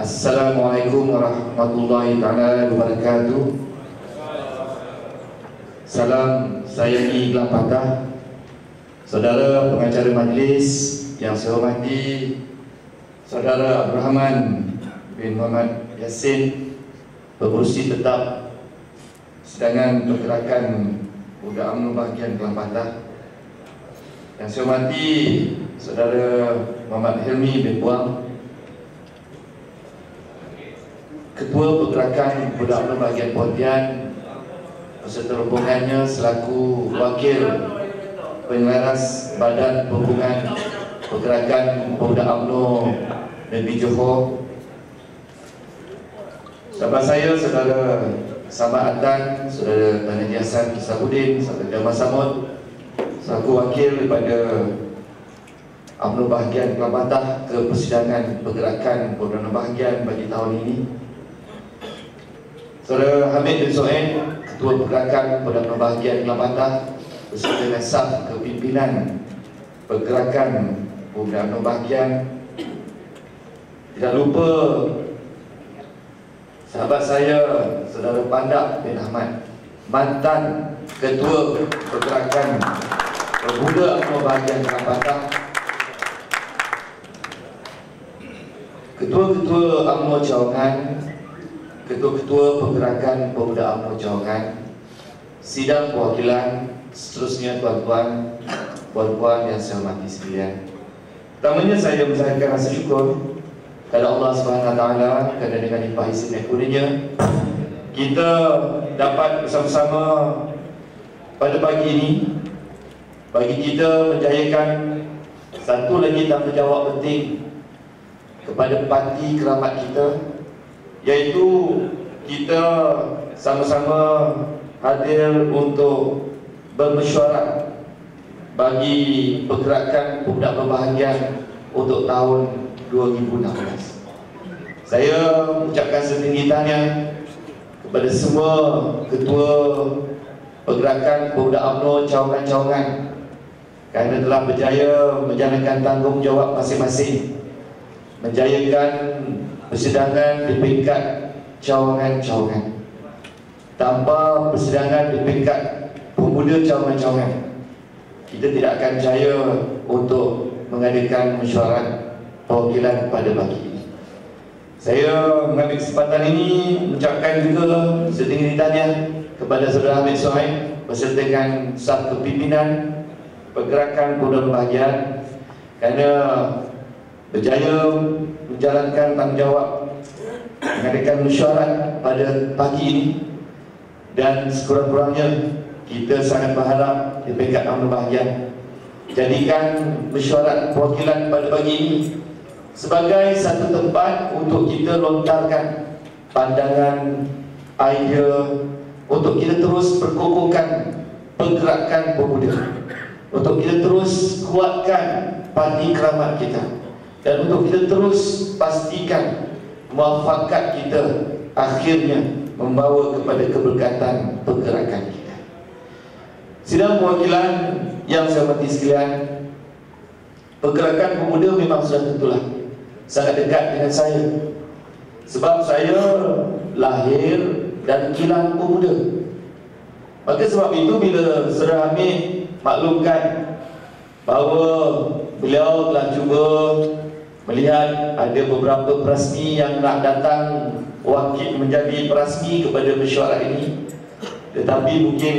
Assalamualaikum warahmatullahi wabarakatuh. Salam sayangi Kelang Patah, saudara pengacara majlis yang saya hormati, saudara Abdul Rahman bin Muhammad Yassin, pengurusi tetap Sidangan Pergerakan Budak UMNO bahagian Kelang Patah, yang saya hormati saudara Muhammad Hilmi bin Buang, Ketua Pergerakan Budak UMNO bahagian Pontian beserta rombongannya selaku Wakil Penyelaras Badan Perhubungan Pergerakan Budak UMNO Negeri Johor, sahabat saya, saudara Samad Atan, saudara Tan Haji Hassan Kisahudin, saudara Jamal Samud, selaku wakil daripada UMNO bahagian Kelang Patah ke persidangan Pergerakan Budak UMNO bahagian bagi tahun ini, saudara Hamid bin Sohail, Ketua Pergerakan Budak UMNO bahagian Kelang Patah beserta dengan saf kepimpinan Pergerakan Budak UMNO bahagian. Tidak lupa sahabat saya, saudara Pandak bin Ahmad, mantan Ketua Pergerakan Budak UMNO bahagian Kelang Patah, Ketua-Ketua UMNO Cawangan, Ketua-Ketua Pergerakan Pemuda UMNO Cawangan, sidang perwakilan, seterusnya tuan-tuan, puan-puan yang saya hormati sekalian. Pertamanya saya mengucapkan rasa syukur kepada Allah SWT kerana dengan limpah izin dan kurnia kita dapat bersama-sama pada pagi ini bagi kita menjayakan satu lagi tanggungjawab penting kepada parti keramat kita, iaitu kita sama-sama hadir untuk bermesyuarat bagi pergerakan budak berbahagian untuk tahun 2016. Saya mengucapkan setinggi tahniah kepada semua ketua pergerakan budak UMNO cawangan-cawangan kerana telah berjaya menjalankan tanggungjawab masing-masing, menjayakan persidangan di peringkat cawangan-cawangan. Tanpa persidangan di peringkat pemuda cawangan-cawangan, kita tidak akan jaya untuk mengadakan mesyuarat perwakilan pada pagi ini. Saya mengambil kesempatan ini mengucapkan juga setinggi tahniah kepada saudara Hamid Sohail beserta dengan saf kepimpinan Pergerakan Budak bahagian kerana berjaya menjalankan tanggungjawab mengadakan mesyuarat pada pagi ini, dan sekurang-kurangnya kita sangat berharap di peringkat UMNO bahagian jadikan mesyuarat perwakilan pada pagi ini sebagai satu tempat untuk kita lontarkan pandangan, idea, untuk kita terus perkukuhkan pergerakan pemuda, untuk kita terus kuatkan parti keramat kita, dan untuk kita terus pastikan muafakat kita akhirnya membawa kepada keberkatan pergerakan kita. Sidang perwakilan yang saya hormati sekalian, pergerakan pemuda memang sudah tentulah sangat dekat dengan saya, sebab saya lahir dan kilang pemuda. Maka sebab itu bila Saudara Hamid maklumkan bahawa beliau telah cuba melihat ada beberapa perasmi yang nak datang wakil menjadi perasmi kepada mesyuarat ini, tetapi mungkin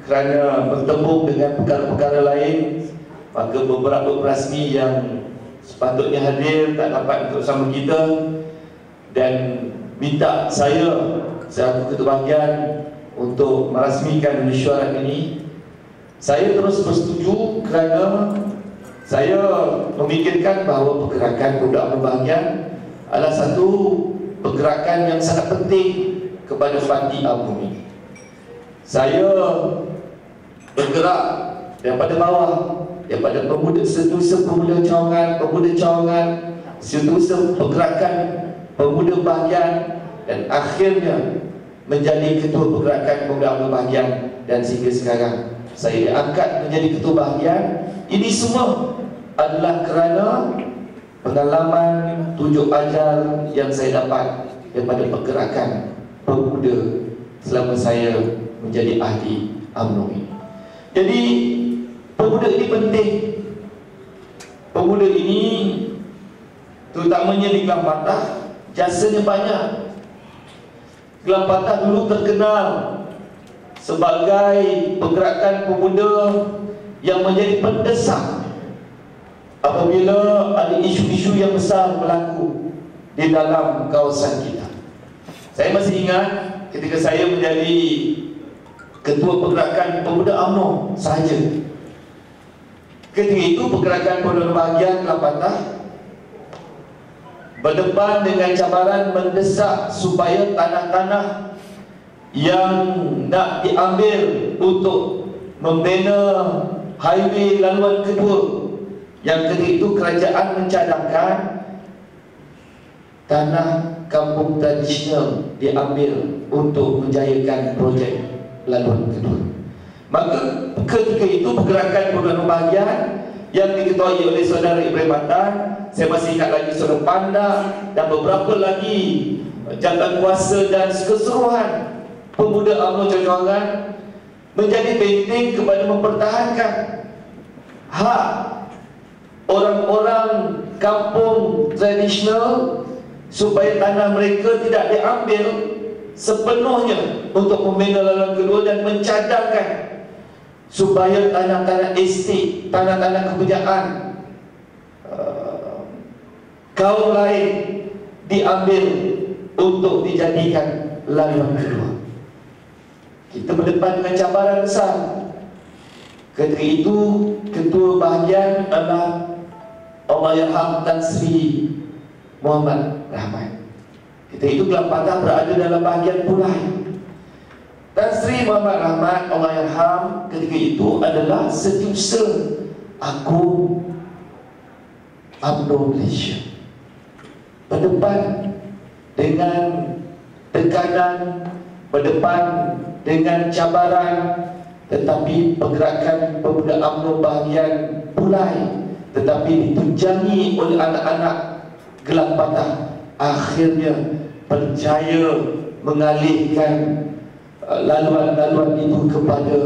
kerana bertemu dengan perkara-perkara lain, maka beberapa perasmi yang sepatutnya hadir tak dapat untuk bersama kita, dan minta saya selaku ketua bahagian untuk merasmikan mesyuarat ini. Saya terus bersetuju kerana saya memikirkan bahawa pergerakan budak berbahagian adalah satu pergerakan yang sangat penting kepada parti UMNO ini. Saya bergerak daripada bawah, daripada pemuda, setiausaha pemuda cawangan, setiausaha pergerakan pemuda bahagian, dan akhirnya menjadi ketua pergerakan pemuda UMNO bahagian, dan sehingga sekarang saya diangkat menjadi ketua bahagian. Ini semua adalah kerana pengalaman tunjuk ajar yang saya dapat daripada pergerakan pemuda selama saya menjadi ahli UMNO ini. Jadi pemuda ini penting. Pemuda ini terutamanya di Gelang Patah jasanya banyak. Gelang Patah dulu terkenal sebagai pergerakan pemuda yang menjadi pendesak apabila ada isu-isu yang besar berlaku di dalam kawasan kita. Saya masih ingat ketika saya menjadi ketua pergerakan pemuda UMNO sahaja. Ketika itu pergerakan pemuda bahagian Gelang Patah berdepan dengan cabaran mendesak supaya tanah-tanah yang nak diambil untuk membina highway laluan kedua, yang ketika itu kerajaan mencadangkan tanah kampung tradisional diambil untuk menjayakan projek laluan kedua. Maka ketika itu pergerakan pemuda bahagian yang diketuai oleh saudara Ibrahim Batan, saya masih ingat lagi saudara Panda dan beberapa lagi jabatan kuasa dan keseluruhan pemuda UMNO Johor menjadi penting kepada mempertahankan hak orang-orang kampung tradisional supaya tanah mereka tidak diambil sepenuhnya untuk membina laluan kedua, dan mencadangkan supaya tanah-tanah estate, tanah-tanah kepunyaan kaum lain diambil untuk dijadikan laluan kedua. Kita berdepan dengan cabaran besar. Ketika itu ketua bahagian adalah Allahyarham Tan Sri Muhammad Rahman. Ketika itu Gelang Patah berada dalam bahagian Pulai. Tan Sri Muhammad Rahman Allahyarham ketika itu adalah setiausaha agung UMNO Malaysia. Berdepan dengan tekanan, berdepan dengan cabaran, tetapi pergerakan pemuda UMNO bahagian Pulai tetapi ditunjangi oleh anak-anak Gelang Patah, akhirnya berjaya mengalihkan laluan-laluan itu kepada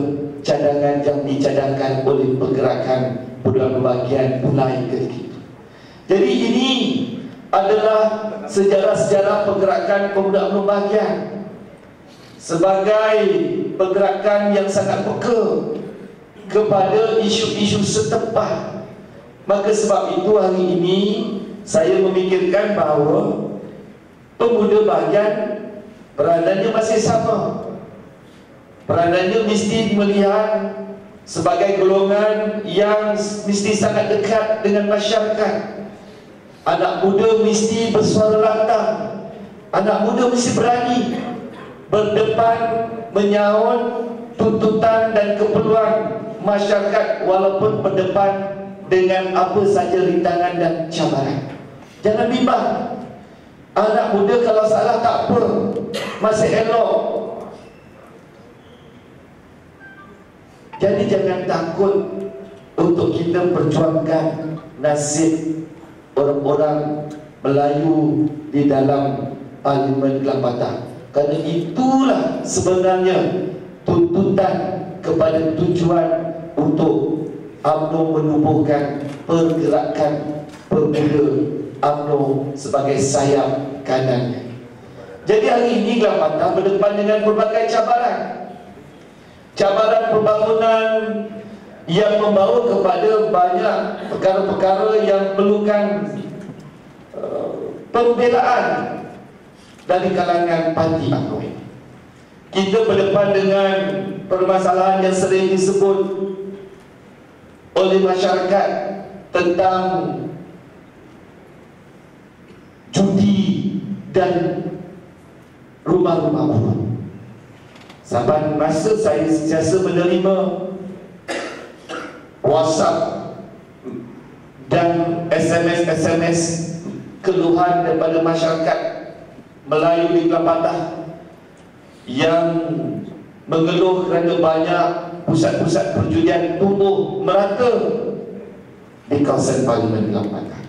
cadangan yang dicadangkan oleh pergerakan pemuda bahagian Pulai ketika itu. Jadi ini adalah sejarah-sejarah pergerakan pemuda UMNO bahagian sebagai pergerakan yang sangat peka kepada isu-isu setempat. Maka sebab itu hari ini saya memikirkan bahawa pemuda bahagian peranannya masih sama. Peranannya mesti melihat sebagai golongan yang mesti sangat dekat dengan masyarakat. Anak muda mesti bersuara lantang. Anak muda mesti berani berdepan menyahut tuntutan dan keperluan masyarakat walaupun berdepan dengan apa saja rintangan dan cabaran. Jangan bimbang. Anak muda kalau salah tak apa, masih elok. Jadi jangan takut untuk kita perjuangkan nasib orang-orang Melayu di dalam Parlimen Gelang Patah. Kerana itulah sebenarnya tuntutan kepada tujuan untuk UMNO menubuhkan pergerakan pemuda UMNO sebagai sayap kanannya. Jadi hari ini Gelang Patah berdepan dengan berbagai cabaran. Cabaran pembangunan yang membawa kepada banyak perkara-perkara yang perlukan pembelaan dari kalangan parti UMNO ini. Kita berdepan dengan permasalahan yang sering disebut oleh masyarakat tentang judi dan rumah-rumah urut. Sampai masa saya sentiasa menerima WhatsApp dan SMS keluhan daripada masyarakat Melayu di Gelang Patah yang mengeluh kerana banyak pusat-pusat perjudian tumbuh merata di kawasan Parlimen Gelang Patah.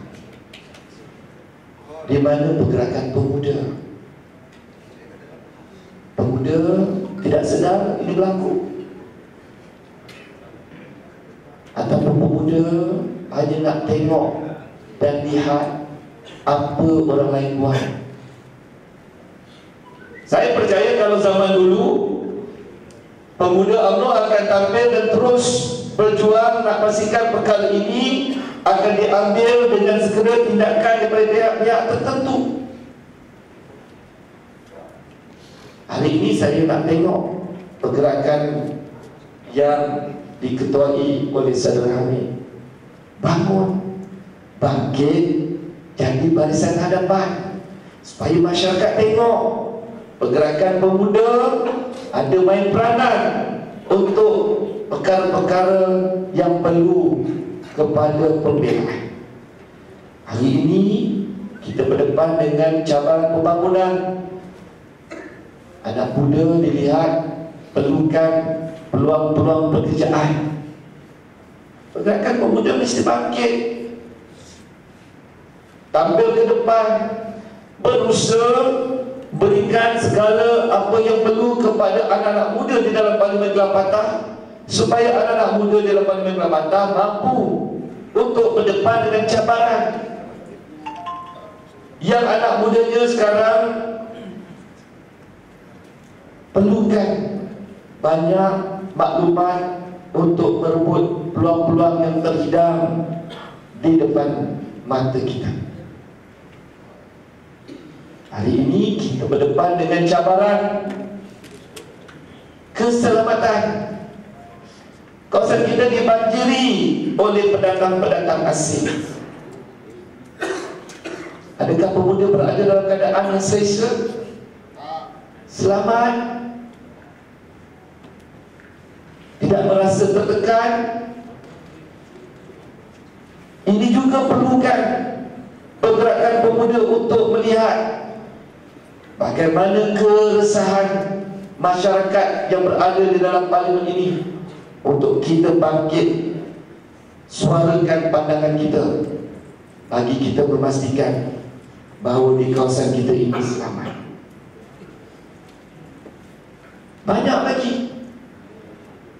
di mana pergerakan pemuda. Pemuda tidak sedar ini berlaku, ataupun pemuda hanya nak tengok dan lihat apa orang lain buat. Saya percaya kalau zaman dulu pemuda UMNO akan tampil dan terus berjuang nak pastikan perkara ini akan diambil dengan segera tindakan daripada pihak-pihak tertentu. Hari ini saya nak tengok pergerakan yang diketuai oleh saudara Hamid. Bangun, bangkit, jadi barisan hadapan, supaya masyarakat tengok pergerakan pemuda ada main peranan untuk perkara-perkara yang perlu kepada pembelaan. Hari ini kita berdepan dengan cabaran pembangunan. Anak muda dilihat perlukan peluang-peluang pekerjaan. Pergerakan pemuda mesti bangkit, tampil ke depan, berusaha berikan segala apa yang perlu kepada anak-anak muda di dalam Parlimen Kelapatan, supaya anak-anak muda di dalam Parlimen Kelapatan mampu untuk berdepan dengan cabaran yang anak mudanya sekarang perlukan banyak maklumat untuk merebut peluang-peluang yang terhidang di depan mata kita. Hari ini kita berdepan dengan cabaran keselamatan. Kawasan kita dibanjiri oleh pendatang-pendatang asing. Adakah pemuda berada dalam keadaan yang selesa, selamat, tidak merasa tertekan? Ini juga perlukan pergerakan pemuda untuk melihat bagaimana keresahan masyarakat yang berada di dalam parlimen ini, untuk kita bangkit suarakan pandangan kita bagi kita memastikan bahawa di kawasan kita ini selamat. Banyak lagi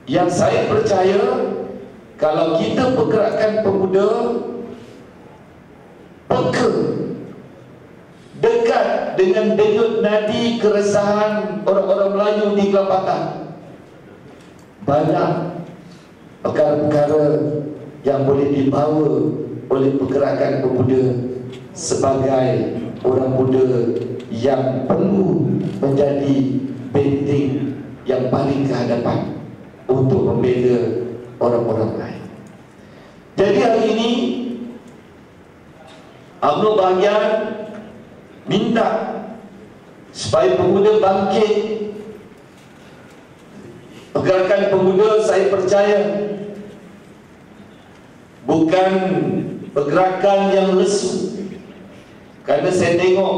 yang saya percaya kalau kita pergerakan pemuda peka, dekat dengan denyut nadi keresahan orang-orang Melayu di Kelapatan, banyak perkara-perkara yang boleh dibawa oleh pergerakan pemuda sebagai orang muda yang perlu menjadi benteng yang paling ke hadapan untuk membela orang-orang lain. Jadi hari ini UMNO bahagian minta supaya pemuda bangkit. Pergerakan pemuda saya percaya bukan pergerakan yang lesu, kerana saya tengok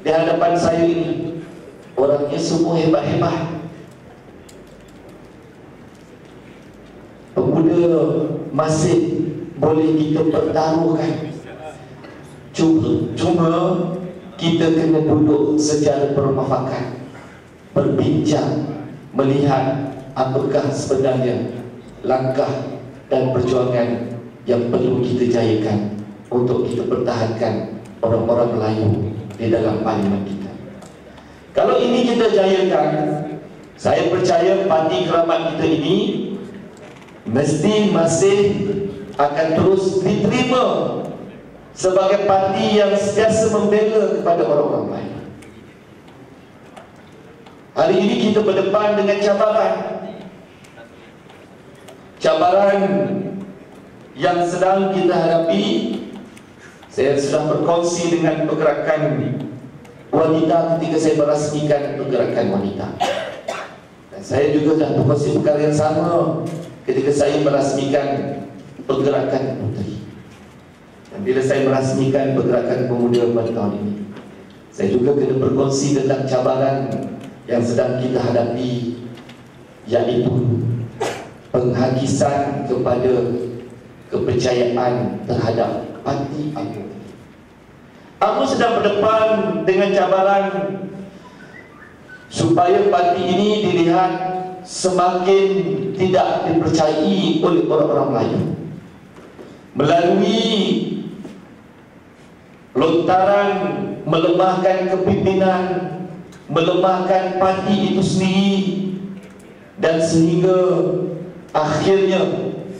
di hadapan saya ini orangnya semua hebat-hebat. Pemuda masih boleh kita pertaruhkan. Cuma kita kena duduk secara bermufakat, berbincang, melihat apakah sebenarnya langkah dan perjuangan yang perlu kita jayakan untuk kita pertahankan orang-orang Melayu di dalam parlimen kita. Kalau ini kita jayakan, saya percaya parti keramat kita ini mesti masih akan terus diterima sebagai parti yang sentiasa membela kepada orang-orang lain. Hari ini kita berdepan dengan cabaran yang sedang kita hadapi. Saya sudah berkongsi dengan pergerakan wanita ketika saya merasmikan pergerakan wanita, dan saya juga sudah berkongsi perkara yang sama ketika saya merasmikan pergerakan puteri. Dan bila saya merasmikan pergerakan pemuda pada tahun ini, saya juga kena berkongsi tentang cabaran yang sedang kita hadapi, iaitu penghakisan kepada kepercayaan terhadap parti UMNO. UMNO sedang berdepan dengan cabaran supaya parti ini dilihat semakin tidak dipercayai oleh orang-orang Melayu melalui lontaran melemahkan kepimpinan, melemahkan parti itu sendiri, dan sehingga akhirnya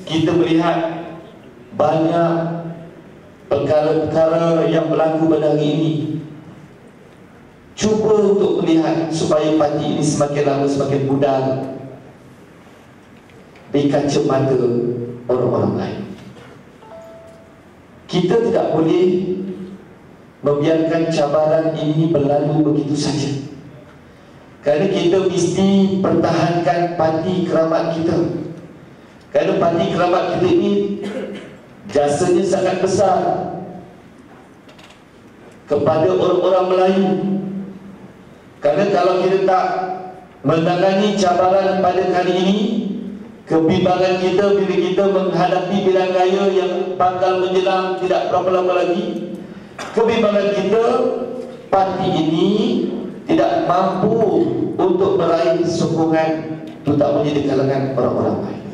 kita melihat banyak perkara-perkara yang berlaku pada hari ini. Cuba untuk melihat supaya parti ini semakin lama semakin pudar di kacamata orang-orang lain. Kita tidak boleh membiarkan cabaran ini berlalu begitu saja, kerana kita mesti pertahankan parti keramat kita. Kerana parti keramat kita ini jasanya sangat besar kepada orang-orang Melayu. Kerana kalau kita tak menangani cabaran pada kali ini, kebimbangan kita bila kita menghadapi pilihan raya yang bakal menjelang tidak berapa lama lagi, kebimbangan kita, parti ini tidak mampu untuk meraih sokongan, terutamanya di kalangan orang-orang lain.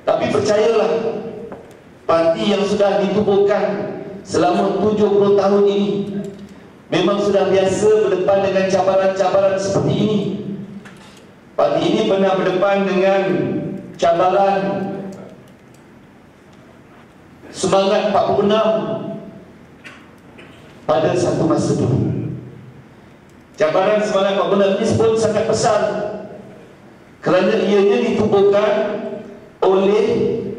Tapi percayalah, parti yang sudah ditubuhkan selama 70 tahun ini memang sudah biasa berdepan dengan cabaran-cabaran seperti ini. Parti ini pernah berdepan dengan cabaran Semangat 46 pada satu masa dulu. Cabaran Semangat 46 ini pun sangat besar kerana ianya ditubuhkan oleh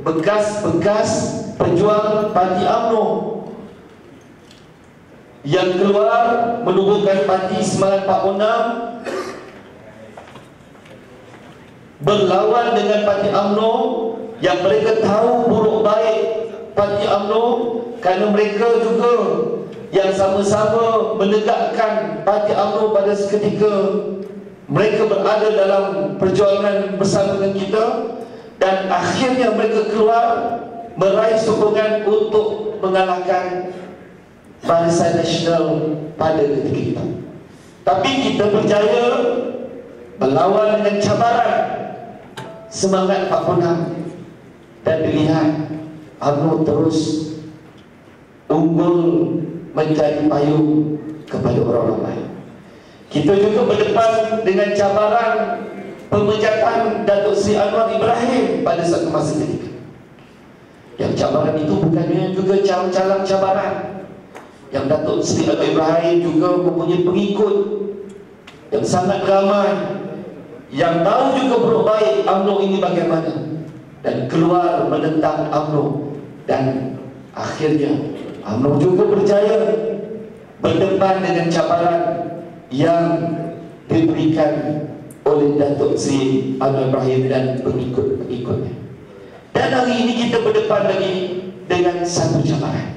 bekas-bekas pejuang parti UMNO yang keluar menubuhkan parti Semangat 46, berlawan dengan parti UMNO yang mereka tahu buruk baik parti UMNO, kerana mereka juga yang sama-sama menegakkan parti UMNO pada seketika mereka berada dalam perjuangan bersama dengan kita, dan akhirnya mereka keluar meraih sokongan untuk mengalahkan Barisan Nasional pada ketika itu. Tapi kita berjaya melawan dengan cabaran Semangat 46 dan dilihat UMNO terus unggul menjadi payung kepada orang-orang lain. Kita juga berdepan dengan cabaran pemecatan Datuk Seri Anwar Ibrahim pada satu masa ketika. Yang cabaran itu bukannya juga calang-calang cabaran. Yang Datuk Seri Anwar Ibrahim juga mempunyai pengikut yang sangat ramai, yang tahu juga buruk baik UMNO ini bagaimana, dan keluar menentang UMNO. Dan akhirnya UMNO juga berjaya berdepan dengan cabaran yang diberikan oleh Datuk Seri Anwar Ibrahim dan pengikut-pengikutnya. Dan hari ini kita berdepan lagi dengan satu cabaran.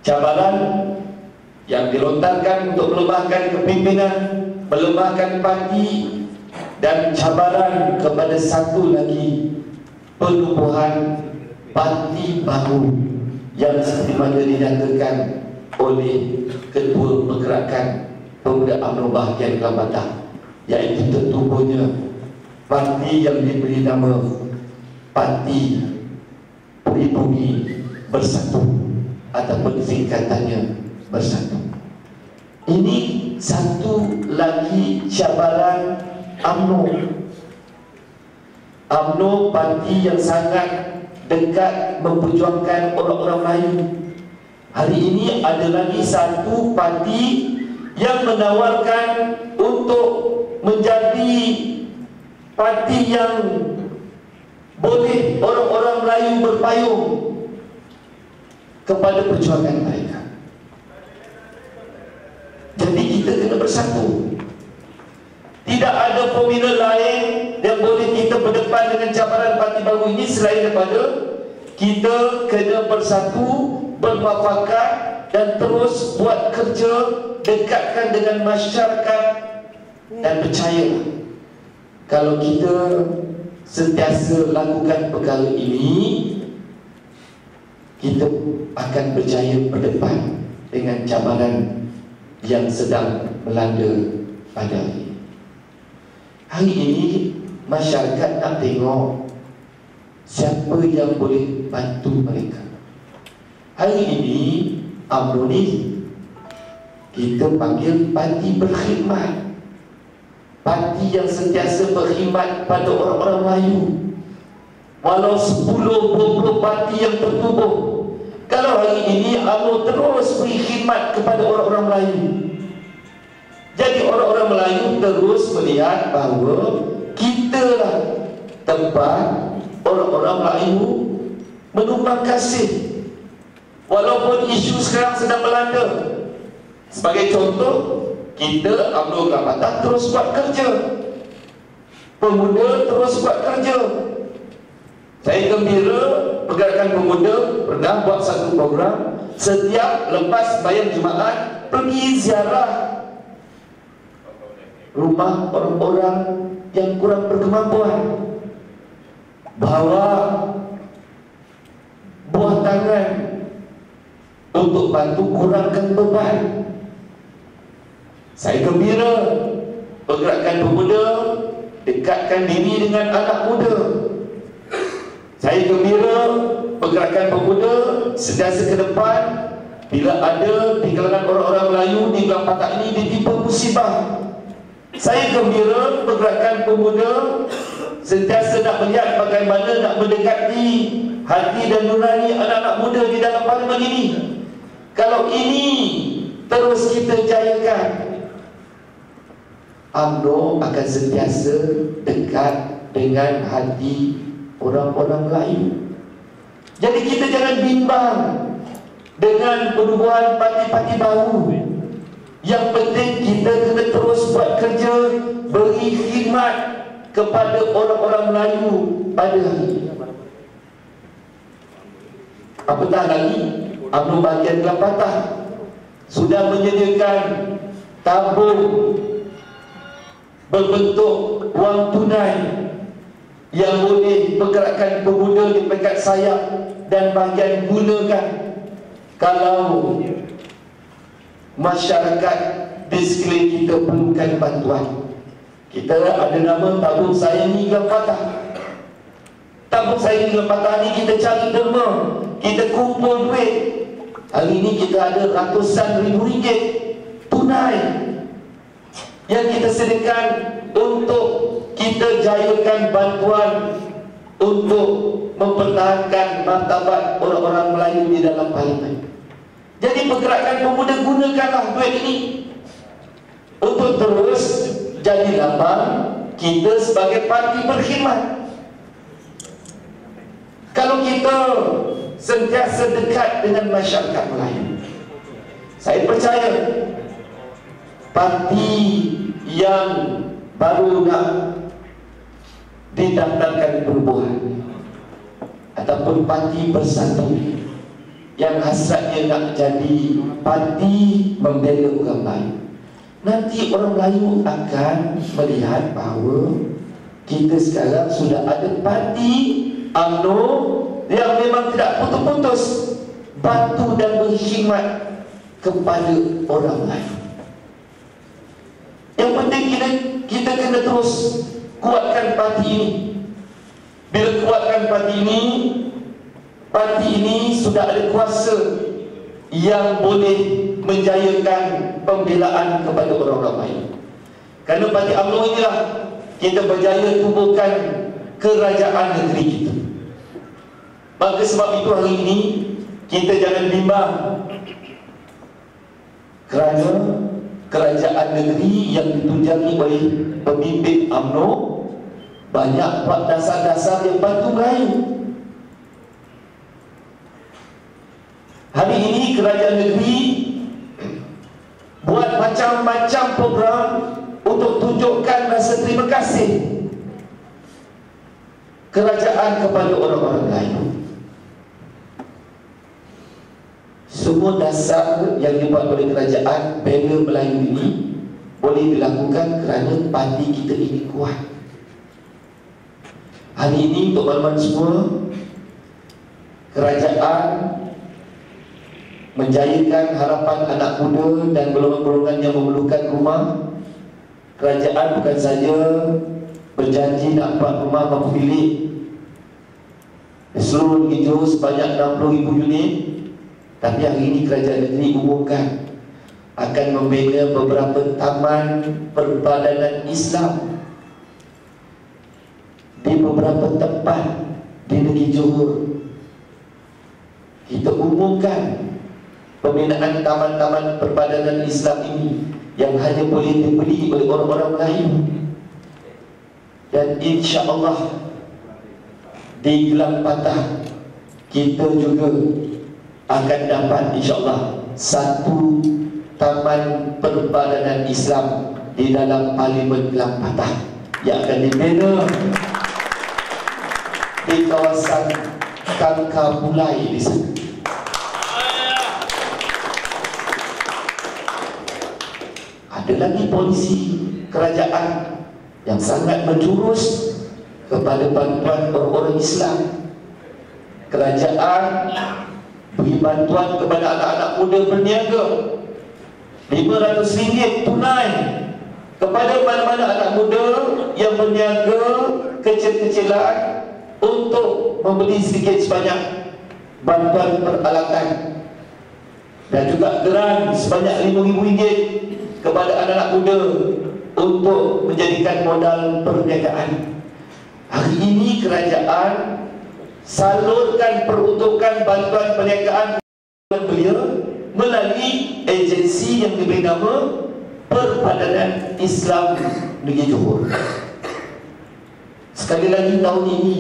Cabaran yang dilontarkan untuk melemahkan kepimpinan, melemahkan parti, dan cabaran kepada satu lagi penubuhan parti baru yang seperti mana dinyatakan oleh Ketua Pergerakan Pemuda UMNO Bahagian Kelambatan, iaitu tertubuhnya parti yang diberi nama Parti Pribumi Bersatu ataupun singkatannya Bersatu. Ini satu lagi cabaran UMNO. UMNO parti yang sangat dekat memperjuangkan orang-orang Melayu. Hari ini ada lagi satu parti yang menawarkan untuk menjadi parti yang boleh orang-orang Melayu berpayung kepada perjuangan mereka. Jadi kita kena bersatu. Tidak ada formula lain yang boleh kita berdepan dengan cabaran parti baru ini selain daripada kita kena bersatu, bermuafakat dan terus buat kerja, dekatkan dengan masyarakat. Dan percayalah, kalau kita sentiasa lakukan perkara ini, kita kita akan berjaya berdepan dengan cabaran yang sedang melanda pada hari ini. Hari ini masyarakat nak tengok siapa yang boleh bantu mereka. Hari ini UMNO ni kita panggil parti berkhidmat, parti yang sentiasa berkhidmat pada orang-orang Melayu. Walau 10-20 parti yang bertubuh, kalau hari ini UMNO terus beri khidmat kepada orang-orang Melayu, jadi orang-orang Melayu terus melihat bahawa kitalah tempat orang-orang Melayu menumpang kasih. Walaupun isu sekarang sedang melanda, sebagai contoh, kita UMNO Kelapatan terus buat kerja, pemuda terus buat kerja. Saya gembira Pergerakan Pemuda pernah buat satu program, setiap lepas bayang Jumaat pergi ziarah rumah orang-orang yang kurang berkemampuan, bawa buah tangan untuk bantu kurangkan beban. Saya gembira Pergerakan Pemuda dekatkan diri dengan anak muda. Saya gembira Pergerakan Pemuda sentiasa ke depan bila ada di kalangan orang-orang Melayu di Belang Patak ini ditimpa musibah. Saya gembira Pergerakan Pemuda sentiasa nak melihat bagaimana nak mendekati hati dan nurani anak-anak muda di dalam parlimen ini. Kalau ini terus kita jayakan, UMNO akan sentiasa dekat dengan hati orang-orang Melayu. Jadi kita jangan bimbang dengan perubahan parti-parti baru. Yang penting kita kena terus buat kerja, beri khidmat kepada orang-orang Melayu pada hari ini. Apatah lagi, UMNO bahagian Kelapatan sudah menyediakan tabung berbentuk wang tunai yang boleh Pergerakan Pemuda di peringkat sayap dan bahagian gunakan kalau masyarakat di sekeliling kita perlukan bantuan. Kita ada nama tabung sayangi Kelapatan. Tabung sayangi Kelapatan ni kita cari derma, kita kumpul duit. Hari ini kita ada ratusan ribu ringgit tunai yang kita sediakan untuk kita jayakan bantuan untuk mempertahankan martabat orang-orang Melayu di dalam parlimen. Jadi Pergerakan Pemuda gunakanlah duit ini untuk terus jadi lambang kita sebagai parti berkhidmat. Kalau kita sentiasa dekat dengan masyarakat Melayu, saya percaya parti yang baru nak didaftarkan perubahan ataupun parti bersatu yang hasratnya nak jadi parti membela orang Melayu, nanti orang Melayu akan melihat bahawa kita sekarang sudah ada parti UMNO yang memang tidak putus-putus bantu dan berkhidmat kepada orang Melayu. Yang penting kita kena terus kuatkan parti ini. Bila kuatkan parti ini sudah ada kuasa yang boleh menjayakan pembelaan kepada orang-orang Melayu. Kerana parti UMNO inilah kita berjaya tubuhkan kerajaan negeri kita. Maka sebab itu hari ini kita jangan bimbang, kerana kerajaan negeri yang ditunjangi oleh pemimpin UMNO banyak buat dasar-dasar yang bantu Melayu. Hari ini kerajaan negeri buat macam-macam program untuk tunjukkan rasa terima kasih kerajaan kepada orang-orang Melayu. Semua dasar yang dibuat oleh kerajaan bela Melayu ini boleh dilakukan kerana parti kita ini kuat. Hari ini untuk makluman semua, kerajaan menjadikan harapan anak muda dan golongan-golongan yang memerlukan rumah. Kerajaan bukan saja berjanji nak buat rumah berapa bilik di seluruh negeri Johor sebanyak 60,000 unit, tapi hari ini kerajaan negeri umumkan akan membina beberapa taman perbadanan Islam di beberapa tempat di negeri Johor. Kita umumkan pembinaan taman-taman perbadanan Islam ini yang hanya boleh dibeli oleh orang-orang Melayu. Dan insya-Allah di Gelang Patah kita juga akan dapat insya-Allah satu taman perbadanan Islam di dalam Parlimen Gelang Patah yang akan dibina di kawasan Kangkar Mulai di sana. Ada lagi polisi kerajaan yang sangat menjurus kepada bantuan orang-orang Islam. Kerajaan beri bantuan kepada anak-anak muda berniaga RM500 tunai kepada mana-mana anak muda yang berniaga kecil-kecilan untuk membeli sedikit sebanyak bantuan peralatan, dan juga geran sebanyak RM5,000 kepada anak-anak muda untuk menjadikan modal perniagaan. Hari ini kerajaan salurkan peruntukan bantuan perniagaan belia melalui agensi yang diberi nama Perbadanan Islam Negeri Johor. Sekali lagi tahun ini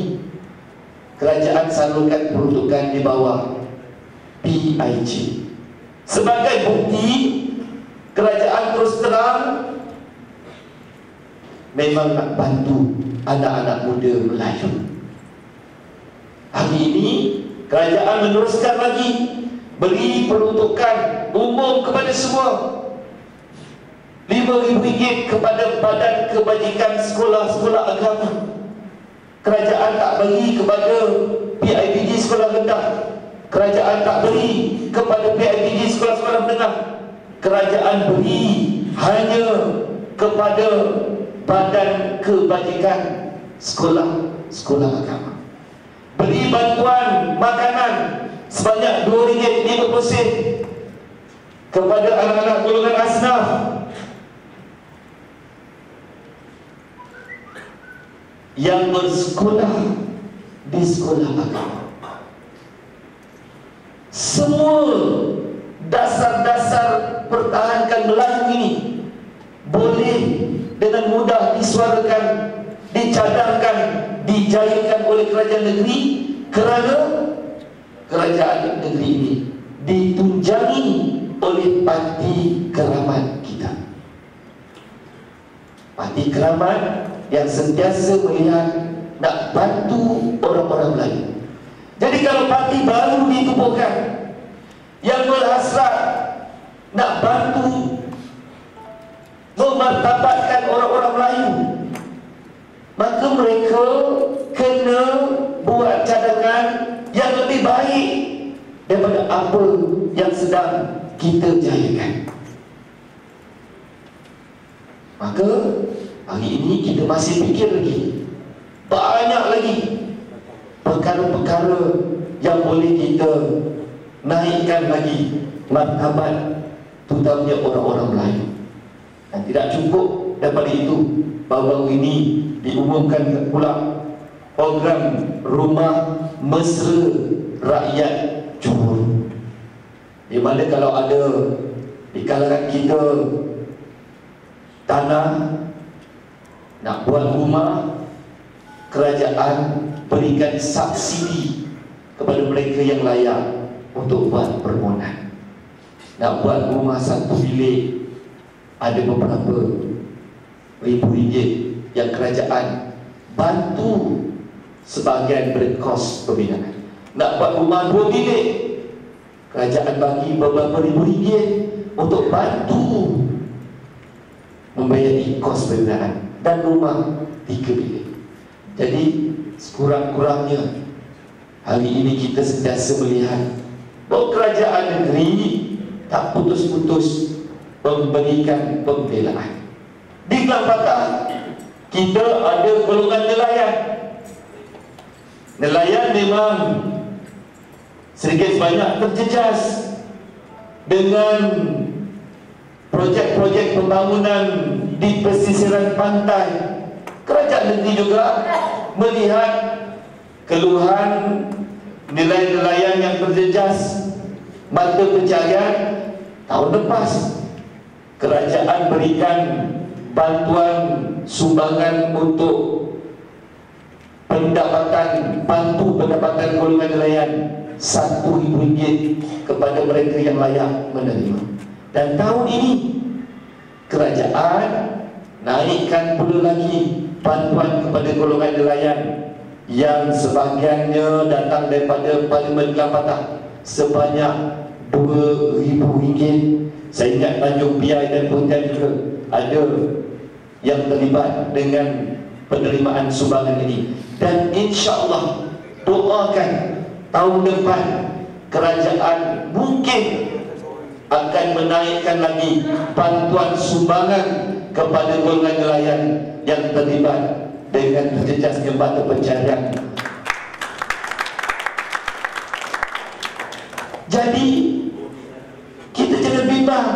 kerajaan salurkan peruntukan di bawah PIG. Sebagai bukti kerajaan terus terang memang nak bantu anak-anak muda Melayu. Hari ini kerajaan meneruskan lagi beri peruntukan umum kepada semua RM5,000 kepada badan kebajikan sekolah-sekolah agama. Kerajaan tak beri kepada PIBG sekolah rendah. Kerajaan tak beri kepada PIBG sekolah-sekolah menengah. Kerajaan beri hanya kepada badan kebajikan sekolah-sekolah agama. Beri bantuan makanan sebanyak RM2.50 kepada anak-anak golongan asnaf. Yang bersekolah di sekolah agama. Semua dasar-dasar pertahankan Melayu ini boleh dengan mudah disuarakan, dicadangkan, dijayaikan oleh kerajaan negeri, kerana kerajaan negeri ini ditunjangi oleh parti keramat kita. Parti keramat yang sentiasa melihat nak bantu orang-orang Melayu. Jadi kalau parti baru ditubuhkan yang berhasrat nak bantu memartabatkan orang-orang Melayu, maka mereka kena buat cadangan yang lebih baik daripada apa yang sedang kita jayakan. Maka hari ini kita masih fikir lagi, banyak lagi perkara-perkara yang boleh kita naikkan lagi martabat terutamanya orang-orang Melayu. Dan tidak cukup daripada itu, baru-baru ini diumumkan pula program Rumah Mesra Rakyat Johor, di mana kalau ada di kalangan kita tanah nak buat rumah, kerajaan berikan subsidi kepada mereka yang layak untuk buat permohonan. Nak buat rumah satu bilik ada beberapa RM1,000 yang kerajaan bantu sebahagian daripada kos pembinaan. Nak buat rumah 2 bilik, kerajaan bagi beberapa RM1,000 untuk bantu membayari kos pembinaan. Dan rumah 3 bilik. Jadi sekurang-kurangnya hari ini kita sentiasa melihat kerajaan negeri tak putus-putus memberikan pembelaan. Di Kelang Patah kita ada golongan nelayan. Nelayan memang sedikit sebanyak terjejas dengan projek-projek pembangunan di pesisiran pantai. Kerajaan negeri juga melihat keluhan nelayan yang terjejas mata pencarian. Tahun lepas kerajaan berikan bantuan sumbangan untuk pendapatan, bantu pendapatan golongan nelayan RM1,000 kepada mereka yang layak menerima. Dan tahun ini kerajaan naikkan pula lagi bantuan kepada golongan nelayan yang sebahagiannya datang daripada Parlimen Kelang Patah sebanyak RM2,000. Saya ingat Tanjung Piai dan Pontian juga ada yang terlibat dengan penerimaan sumbangan ini. Dan insya-Allah doakan tahun depan kerajaan mungkin akan menaikkan lagi bantuan sumbangan kepada golongan nelayan yang terlibat dengan terjejasnya mata pencarian. Jadi kita jangan bimbang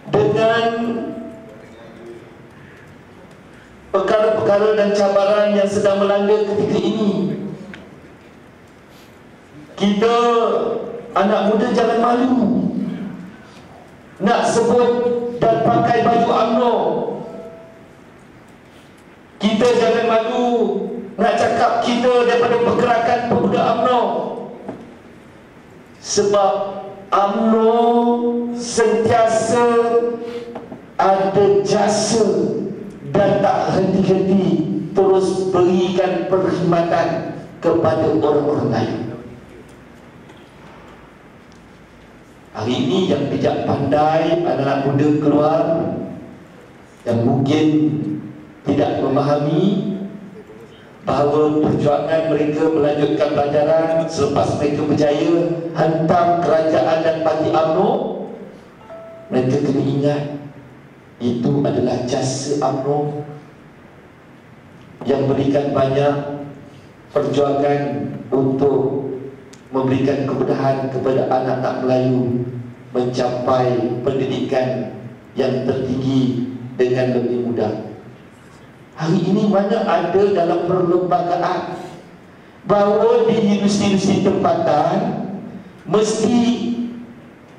dengan perkara-perkara dan cabaran yang sedang melanda ketika ini. Kita anak muda jangan malu nak sebut dan pakai baju UMNO. Kita jangan malu nak cakap kita daripada pergerakan pemuda UMNO. Sebab UMNO sentiasa ada jasa dan tak henti-henti terus berikan perkhidmatan kepada orang-orang lain. Hari ini yang bijak pandai anak-anak muda keluar yang mungkin tidak memahami bahawa perjuangan mereka melanjutkan pelajaran selepas mereka berjaya hantam kerajaan dan parti UMNO, mereka kena ingat itu adalah jasa UMNO yang berikan banyak perjuangan untuk memberikan kemudahan kepada anak-anak Melayu mencapai pendidikan yang tertinggi dengan lebih mudah. Hari ini mana ada dalam perlembagaan bahawa di universiti tempatan mesti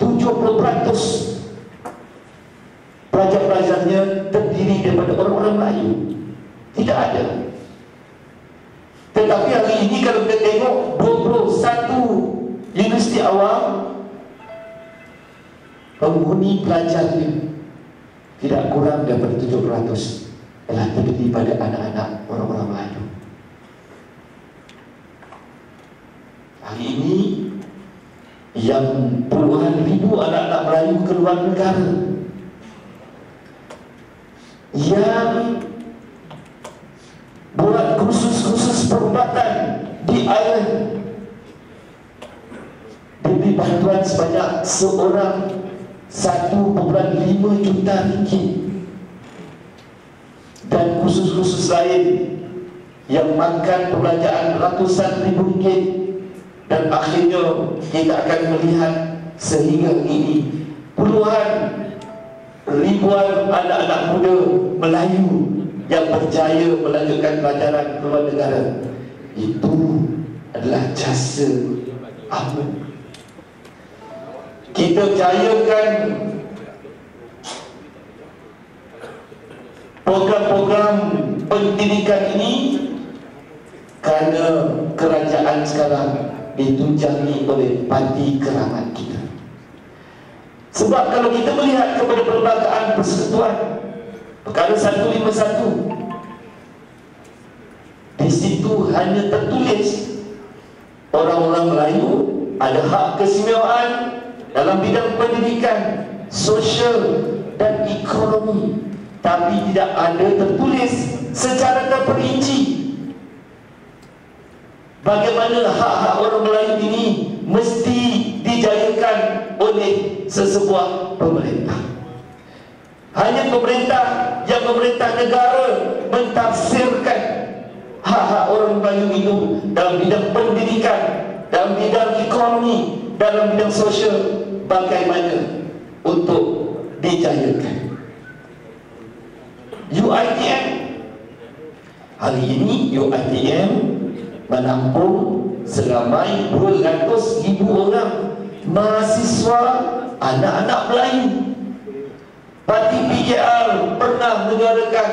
70% pelajar-pelajarnya terdiri daripada orang-orang Melayu. Tidak ada. Tetapi hari ini kalau kita tengok 21 universiti awam, penghuni pelajarnya tidak kurang daripada 7% telah terdiri pada anak-anak orang-orang Melayu. Hari ini yang puluhan ribu anak-anak Melayu keluar negara yang buat kursus-kursus perubatan di Ireland diberi bantuan sebanyak seorang 1,5 juta ringgit, dan kursus-kursus lain yang makan perbelanjaan ratusan ribu ringgit. Dan akhirnya kita akan melihat sehingga ini puluhan ribuan anak-anak muda Melayu yang berjaya melanjutkan pelajaran ke luar negara. Itu adalah jasa UMNO. Kita jayakan program-program pendidikan ini kerana kerajaan sekarang ditunjangi oleh parti keramat kita. Sebab kalau kita melihat kepada Perlembagaan Persekutuan Perkara 151, di situ hanya tertulis orang-orang Melayu ada hak keistimewaan dalam bidang pendidikan, sosial dan ekonomi, tapi tidak ada tertulis secara terperinci bagaimana hak-hak orang Melayu ini mesti dijayakan oleh sesebuah pemerintah. Hanya pemerintah yang memerintah negara mentafsirkan hak-hak orang Melayu itu dalam bidang pendidikan, dalam bidang ekonomi, dalam bidang sosial, bagaimana untuk dijayakan. UiTM hari ini, UiTM menampung seramai 200,000 orang mahasiswa anak-anak Melayu. Parti PKR pernah menyuarakan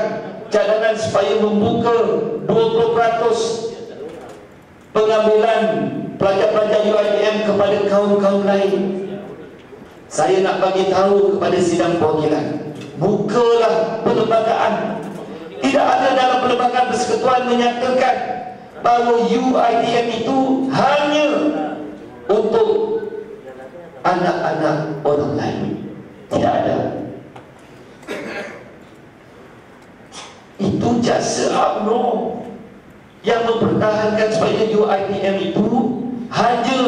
cadangan supaya membuka 20% pengambilan pelajar-pelajar UiTM kepada kaum-kaum lain. Saya nak bagi tahu kepada sidang perwakilan, bukalah perlembagaan. Tidak ada dalam perlembagaan persekutuan menyatakan bahawa UiTM itu hanya untuk anak-anak orang lain. Tidak ada. Itu jasa UMNO yang mempertahankan supaya UiTM itu hanya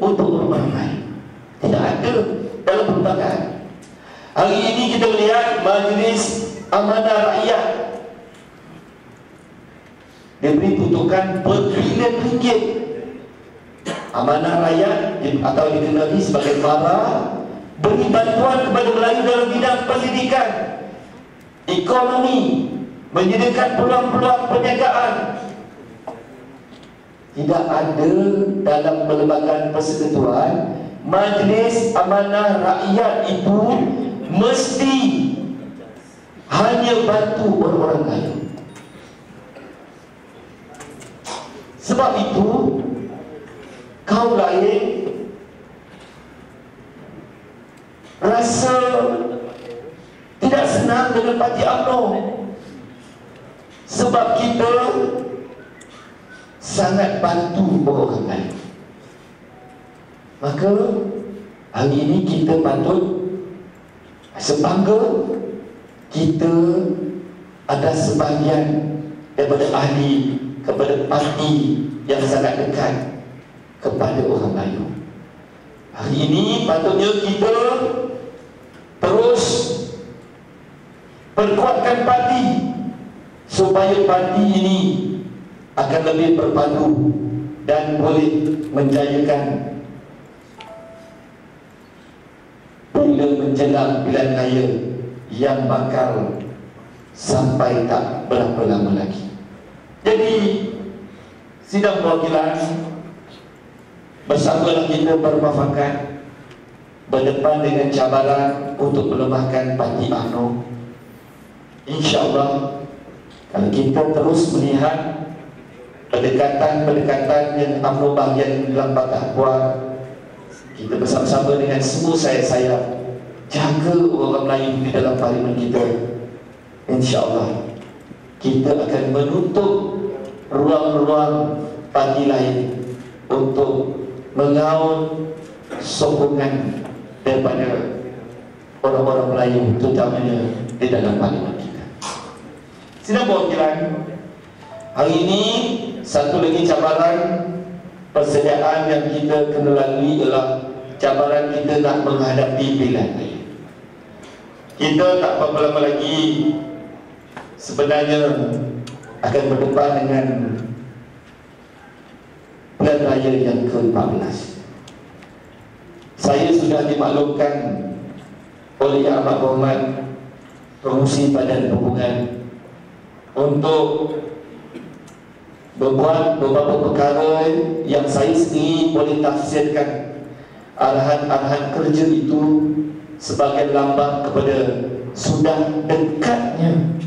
untuk orang lain. Tidak ada dalam perlembagaan. Hari ini kita melihat Majlis Amanah Rakyat diberi tutukan bertrilion ringgit. Amanah Rakyat atau dikenali sebagai MARA beri bantuan kepada Melayu dalam bidang pendidikan, ekonomi, menyediakan peluang-peluang perniagaan. Tidak ada dalam perlembagaan persekutuan Majlis Amanah Rakyat itu mesti hanya bantu orang-orang lain. Sebab itu kaum lain rasa tidak senang dengan parti UMNO, sebab kita sangat bantu orang lain. Maka hari ini kita patut sebangga kita ada sebahagian daripada ahli kepada parti yang sangat dekat kepada orang Melayu. Hari ini patutnya kita terus perkuatkan parti supaya parti ini akan lebih berpadu dan boleh menjayakan bila menjelang pilihan raya yang bakal sampai tak berapa lama lagi. Jadi sidang perwakilan, bersamalah kita bermuafakat berdepan dengan cabaran untuk melemahkan parti UMNO. InsyaAllah kalau kita terus melihat pendekatan-pendekatan yang UMNO bahagian dalam Patah Puan, kita bersama-sama dengan semua saya jaga orang Melayu di dalam parlimen kita. InsyaAllah kita akan menutup ruang-ruang parti lain untuk mengaun sokongan daripada orang-orang Melayu, terutamanya di dalam parlimen kita. Sidang perwakilan, hari ini satu lagi cabaran persediaan yang kita kena lalui ialah cabaran kita nak menghadapi pilihan raya. Kita tak berapa lama lagi sebenarnya akan berdepan dengan pilihan raya yang ke-14. Saya sudah dimaklumkan oleh Yang Amat Berhormat Pengerusi Badan Perhubungan untuk berbuat beberapa perkara yang saya sendiri boleh tafsirkan arahan-arahan kerja itu sebagai lambang kepada sudah dekatnya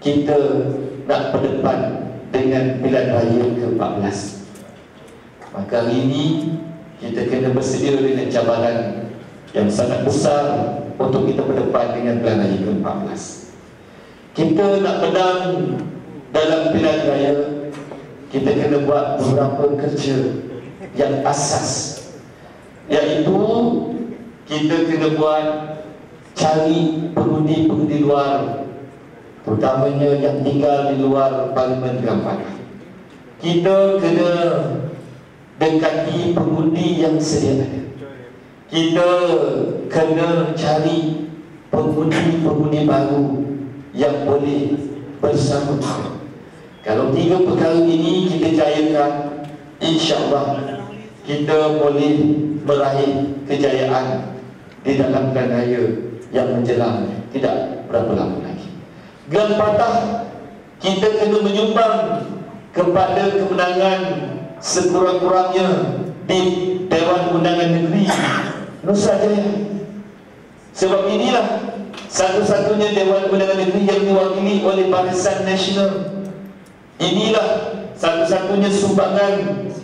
kita nak berdepan dengan pilihan raya ke-14. Maka hari ini kita kena bersedia dengan cabaran yang sangat besar untuk kita berdepan dengan pilihan raya ke-14. Kita nak menang dalam pilihan raya, kita kena buat beberapa kerja yang asas, iaitu kita kena buat cari pengundi-pengundi luar, terutamanya yang tinggal di luar parlimen Gambang. kita kena dekati pengundi yang sedia ada. Kita kena cari pengundi-pengundi baru yang boleh bersama. Kalau 3 perkara ini kita jayakan, insya-Allah kita boleh meraih kejayaan di dalam pilihan raya yang menjelang tidak berapa lama lagi. Gelang patah kita kena menyumbang kepada kemenangan sekurang-kurangnya di Dewan Undangan Negeri Nusa Jaya. Sebab inilah satu-satunya Dewan Undangan Negeri yang diwakili oleh Barisan Nasional. Inilah satu-satunya sumbangan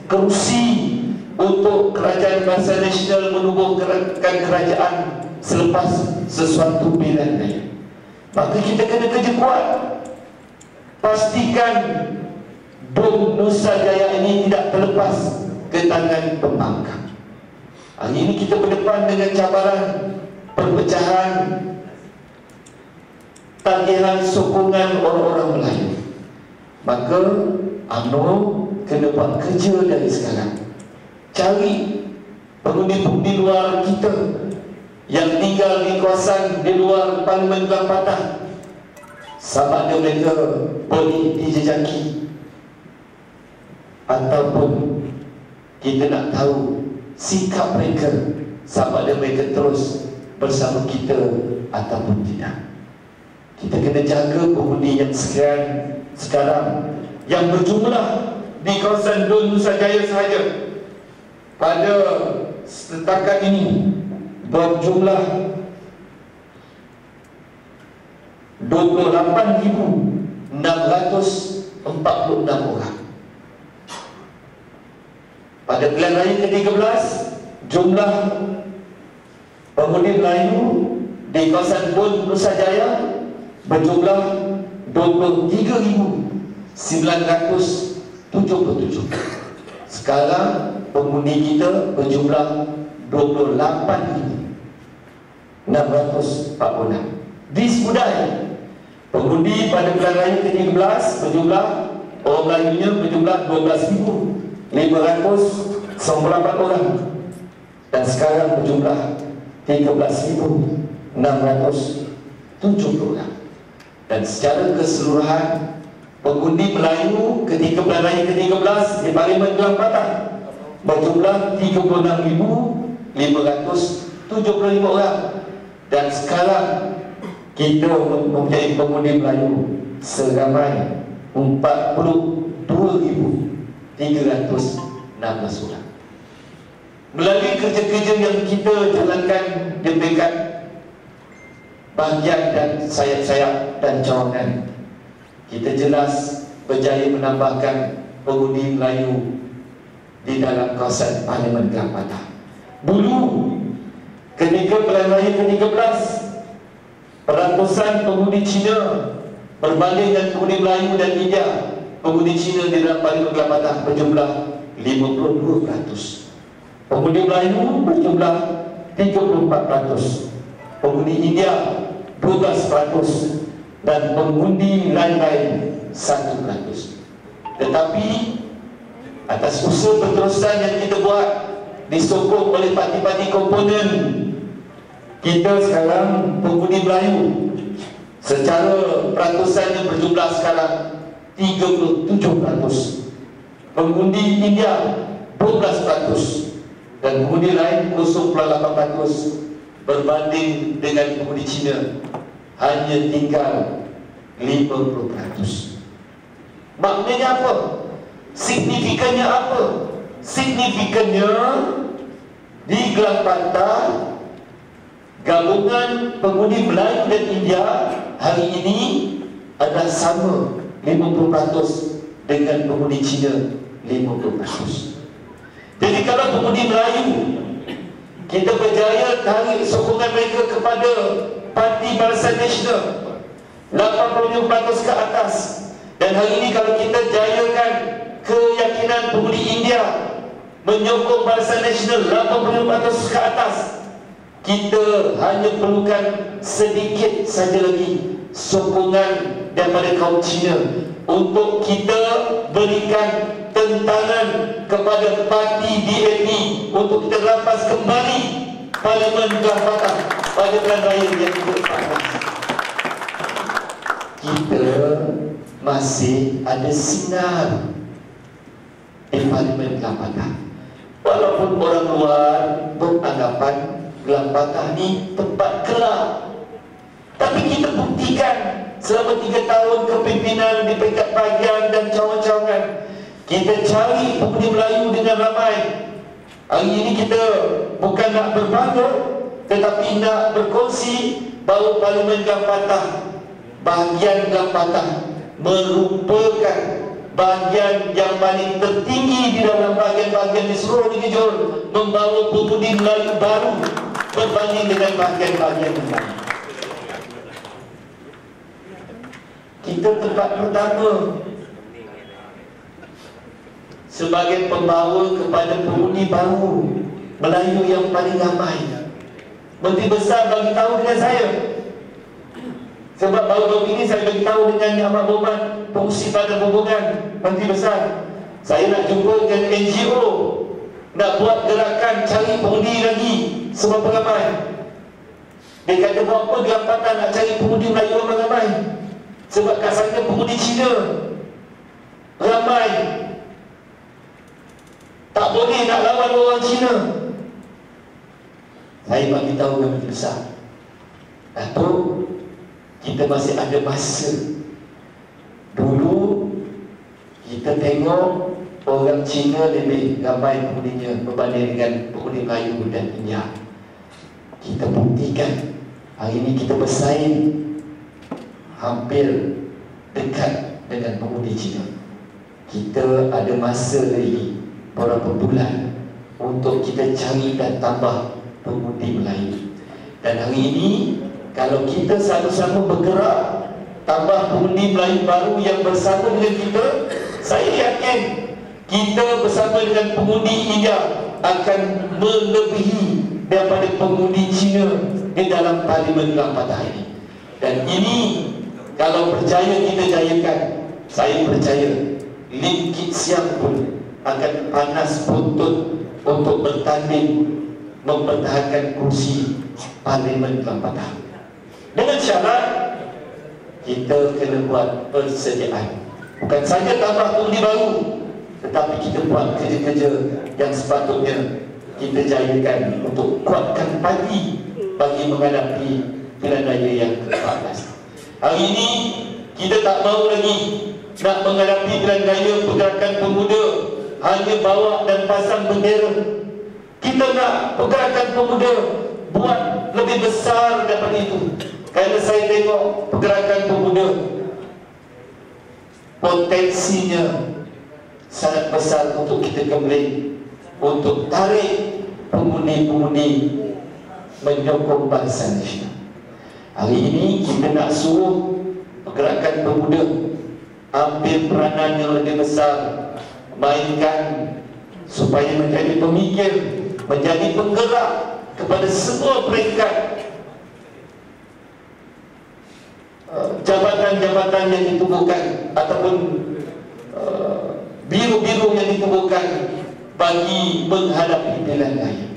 kerusi untuk kerajaan Barisan Nasional menubuhkan kerajaan selepas sesuatu pilihan raya. Maka kita kena kerja kuat, pastikan bom Nusa Jaya ini tidak terlepas ke tangan pembangkang. Hari ini kita berdepan dengan cabaran perpecahan, tagihan sokongan orang-orang Melayu. Maka UMNO kena buat kerja dari sekarang. Cari pengundi-pengundi luar kita yang tinggal di kawasan di luar Parlimen Gelang Patah, sama ada mereka boleh dijejaki ataupun kita nak tahu sikap mereka, sama ada mereka terus bersama kita ataupun tidak. Kita kena jaga pengundi yang sekarang yang berjumlah di kawasan Dun Nusa Jaya sahaja pada setakat ini berjumlah 28,646 orang. Pada pilihan raya ke-13, jumlah pengundi Melayu di kawasan Bun Nusa Jaya berjumlah 23,977. Sekarang pengundi kita berjumlah 28,646. Dismudai pengundi pada pilihan raya ke-13 berjumlah orang Melayunya berjumlah 12,598 orang, dan sekarang berjumlah 13,670 orang. Dan secara keseluruhan pengundi Melayu ketika pilihan raya ke-13 di Parlimen Gelang Patah berjumlah 36,575 orang, dan sekarang kita mempunyai pengundi Melayu seramai 42,316 orang. Melalui kerja-kerja yang kita jalankan di peringkat bahagian dan sayap-sayap dan cawangan, kita jelas berjaya menambahkan pengundi Melayu di dalam kawasan Parlimen Gelang Patah. Dulu ketika pilihan raya ke-13, peratusan pengundi Cina berbanding dengan pengundi Melayu dan India, pengundi Cina di dalam Parlimen Gelang Patah berjumlah 52%, pengundi Melayu berjumlah 34%, pengundi India 12%, dan pengundi lain-lain 1%. Tetapi atas usaha berterusan yang kita buat, disokong oleh parti-parti komponen, kita sekarang pengundi Melayu secara peratusannya berjumlah sekarang 37%, pengundi India 12%, dan pengundi lain 0.8%, berbanding dengan pengundi Cina hanya tinggal 50%. Maknanya apa? Signifikannya apa? Signifikannya di Gelang Patah, gabungan pengundi Melayu dan India hari ini adalah sama 50% dengan pengundi Cina 50%. Jadi kalau pengundi Melayu kita berjaya tarik sokongan mereka kepada Parti Barisan Nasional 80% ke atas, dan hari ini kalau kita jayakan keyakinan pengundi India menyokong Barisan Nasional 80% ke atas, kita hanya perlukan sedikit saja lagi sokongan daripada kaum Cina untuk kita berikan penentangan kepada parti DAP untuk kita rampas kembali Parlimen Kelambatan pada pilihan raya yang ke-14. Kita masih ada sinar di Parlimen Kelambatan. Walaupun orang luar beranggapan Kelambatan ni tempat gelap, tapi kita buktikan selama 3 tahun kepimpinan di peringkat bahagian dan cawangan-cawangan, kita cari pemuda Melayu dengan ramai. Hari ini kita bukan nak berbangga, tetapi nak berkongsi bahawa Parlimen Kelambatan, bahagian Kelambatan merupakan bahagian yang paling tertinggi di dalam bahagian-bahagian di seluruh negeri Johor, membawa pemudi Melayu baru berbanding dengan bahagian-bahagian lain. Kita tempat pertama sebagai pembawa kepada pemudi baru Melayu yang paling ramai. Menteri Besar bagi tahu dengan saya, sebab baru-baru ini saya bagi tahu dengan Yang Amat Berhormat Pengurusi Badan Perhubungan, Menteri Besar, saya nak jumpa dengan NGO, nak buat gerakan cari pemudi lagi semua ramai. Dia kata buat apa Kelambatan nak cari pemudi Melayu orang ramai? Sebab kat sana pemudi Cina ramai, tak boleh nak lawan orang Cina. Saya bagi tahu dengan Menteri Besar, Datuk, kita masih ada masa. Dulu kita tengok orang Cina lebih ramai pemudinya berbanding dengan pemudi Melayu dan India. Kita buktikan hari ini kita bersaing hampir dekat dengan pemudi Cina. Kita ada masa lagi beberapa bulan untuk kita cari dan tambah pemudi Melayu. Dan hari ini kalau kita sama-sama bergerak tambah pemudi Melayu baru yang bersama dengan kita, saya yakin kita bersama dengan pemudi India akan melebihi daripada pemudi Cina di dalam Parlimen Kelambatan ini. Dan ini kalau percaya kita jayakan, saya percaya Lim Kit Siang pun akan panas buntut untuk bertanding mempertahankan kursi Parlimen Kelambatan. Dengan syarat kita kena buat persediaan, bukan saja tambah pemudi baru, tetapi kita buat kerja-kerja yang sepatutnya kita jayakan untuk kuatkan parti bagi menghadapi pilihan raya yang ke-14. Hari ini kita tak mahu lagi nak menghadapi pilihan raya pergerakan pemuda hanya bawa dan pasang bendera. Kita nak pergerakan pemuda buat lebih besar daripada itu. Kerana saya tengok pergerakan pemuda potensinya sangat besar untuk kita kembali, untuk tarik pemudi-pemudi menyokong bangsa nasional. Hari ini kita nak suruh pergerakan pemuda ambil peranan yang lebih besar, mainkan supaya menjadi pemikir, menjadi penggerak kepada semua peringkat jabatan-jabatan yang ditubuhkan ataupun biru-biru yang ditubuhkan bagi menghadapi pilihan raya.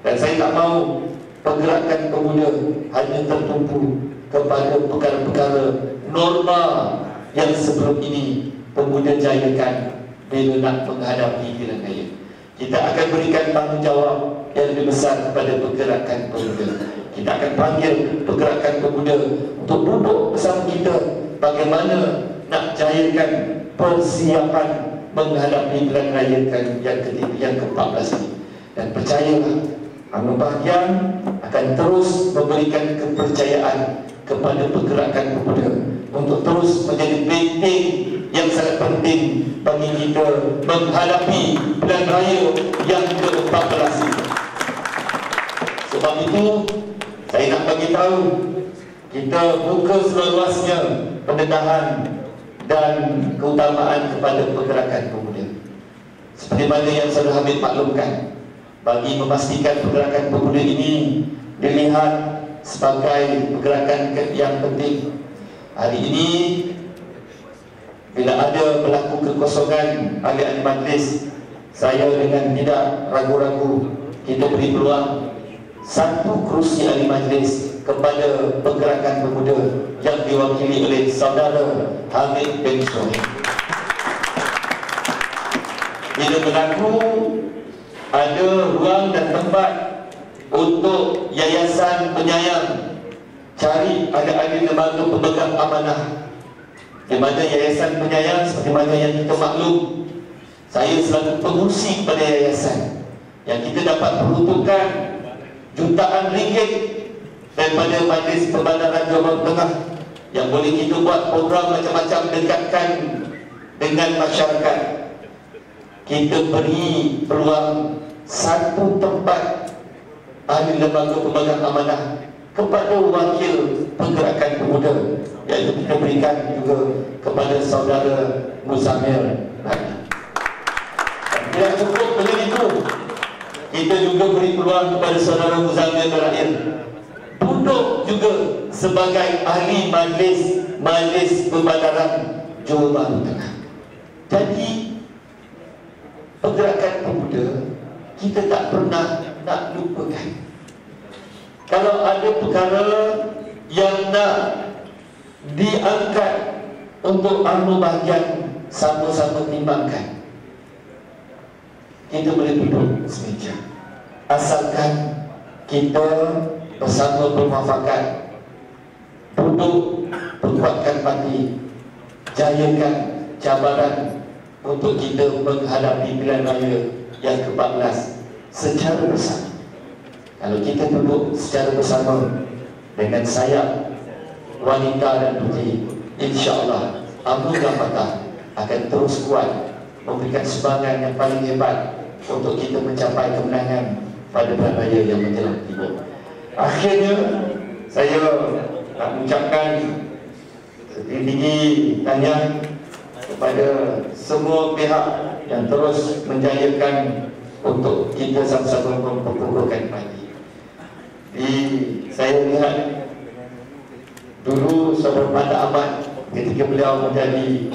Dan saya tak mahu pergerakan pemuda hanya tertumpu kepada perkara-perkara norma yang sebelum ini pemuda jayakan bila nak menghadapi pilihan raya. Kita akan berikan tanggungjawab yang lebih besar kepada pergerakan pemuda. Kita akan panggil pergerakan pemuda untuk duduk bersama kita bagaimana nak jayakan persiapan menghadapi pilihan raya yang ke-14 ini. Dan percayalah, UMNO Bahagian akan terus memberikan kepercayaan kepada pergerakan pemuda untuk terus menjadi benteng yang sangat penting bagi kita menghadapi pilihan raya yang ke-14 ini. Sebab itu saya nak bagi tahu, kita buka seluasnya pendedahan dan keutamaan kepada pergerakan pemuda. Seperti mana yang Saudara Hamid maklumkan, bagi memastikan pergerakan pemuda ini dilihat sebagai pergerakan yang penting, hari ini bila ada berlaku kekosongan ahli-ahli majlis, saya dengan tidak ragu-ragu kita beri peluang satu kerusi ahli majlis kepada pergerakan pemuda yang diwakili oleh saudara Hamid bin Suhaib. Bila berlaku ada ruang dan tempat untuk yayasan penyayang cari ahli-ahli lembaga pemegang amanah, di mana yayasan penyayang seperti mana yang kita maklum, saya selaku pengurusi pada yayasan yang kita dapat peruntukan jutaan ringgit daripada Majlis Perbandaran Johor Tengah yang boleh kita buat program macam-macam dekatkan dengan masyarakat. Kita beri peluang satu tempat ahli lembaga pemegang amanah kepada wakil pergerakan pemuda, iaitu kita berikan juga kepada saudara Muzamil. Tidak cukup dengan itu, kita juga beri peluang kepada saudara Muzamil Rahim duduk juga sebagai ahli majlis Perbandaran Johor Bahru Tengah. Jadi pergerakan pemuda kita tak pernah nak lupakan. Kalau ada perkara yang nak diangkat untuk UMNO bahagian, sama-sama timbangkan. Kita boleh duduk semeja, asalkan kita bersama bermuafakat, duduk berkuatkan hati, jayakan cabaran untuk kita menghadapi pilihan raya yang ke-14 secara bersama. Kalau kita duduk secara bersama dengan sayap wanita dan putri, insya-Allah UMNO Gambata akan terus kuat memberikan sumbangan yang paling hebat untuk kita mencapai kemenangan pada pilihan raya yang menjelang tiba. Akhirnya saya nak mengucapkan setinggi-tinggi tahniah kepada semua pihak yang terus menjayakan untuk kita sama-sama memperkukuhkan parti. Saya lihat dulu Saudara Panda Ahmad ketika beliau menjadi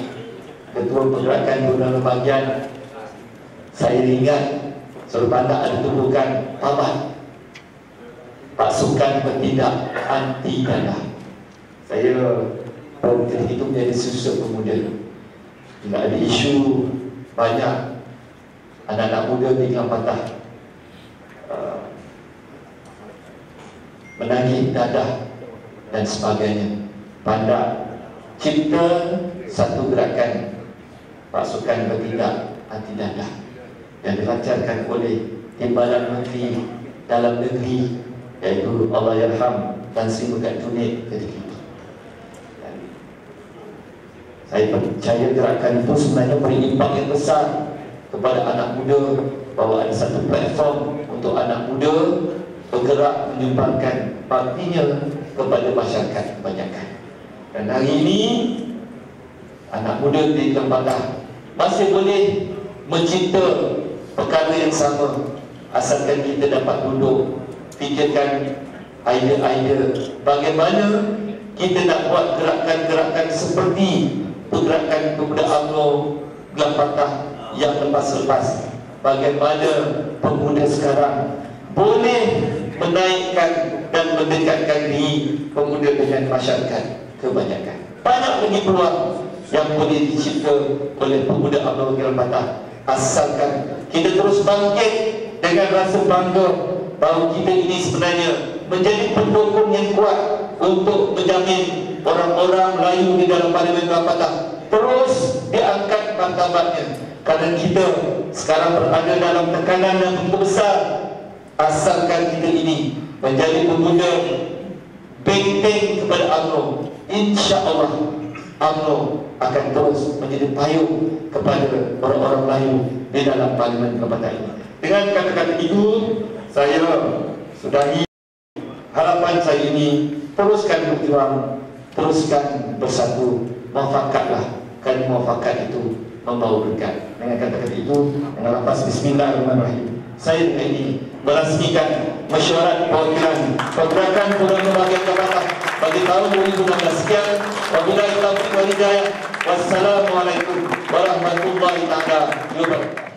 Ketua Pergerakan Pemuda Bahagian, saya ingat Saudara Panda ada tubuhkan PABAT, Pasukan Bertindak Anti Dadah. Saya ketika itu menjadi susu pemuda. Bila ada isu banyak anak-anak muda di Gambata menagih dadah dan sebagainya, Panda cipta satu gerakan Pasukan Bertindak Anti Dadah yang dilancarkan oleh Timbalan Menteri Dalam Negeri, iaitu Allahyarham Tan Sri Muhammad Junid ketika itu. Saya percaya gerakan itu sebenarnya beri impak yang besar kepada anak muda, bahawa ada satu platform untuk anak muda bergerak menyumbangkan baktinya kepada masyarakat kebanyakan. Dan hari ini anak muda di Gambata masih boleh mencipta perkara yang sama, asalkan kita dapat duduk fikirkan idea-idea bagaimana kita nak buat gerakan-gerakan seperti pergerakan pemuda UMNO Gambata yang lepas-lepas. Bagaimana pemuda sekarang boleh menaikkan dan mendekatkan diri pemuda dengan masyarakat kebanyakan. Banyak lagi peluang yang boleh dicipta oleh pemuda UMNO Gambata, asalkan kita terus bangkit dengan rasa bangga bahawa kita ini sebenarnya menjadi pendukung yang kuat untuk menjamin orang-orang Melayu di dalam Parlimen Gambata terus diangkat martabatnya. Kerana kita sekarang berada dalam tekanan yang begitu besar, asalkan kita ini menjadi pemuda benteng kepada UMNO, insya-Allah UMNO akan terus menjadi payung kepada orang-orang Melayu di dalam Parlimen Gambata ini. Dengan kata-kata itu, saya sudahi harapan saya ini. Teruskan berjuang, teruskan bersatu, mufakatlah, kerana mufakat itu membawa berkat. Dengan kata-kata itu, dengan lafaz Bismillahirrahmanirrahim, saya dengan ini merasmikan mesyuarat perwakilan Pergerakan Pemuda Bahagian Gambata bagi tahun 2016 sekian. Wabillahi taufiq wal hidayah. Wassalamualaikum warahmatullahi taala wabarakatuh.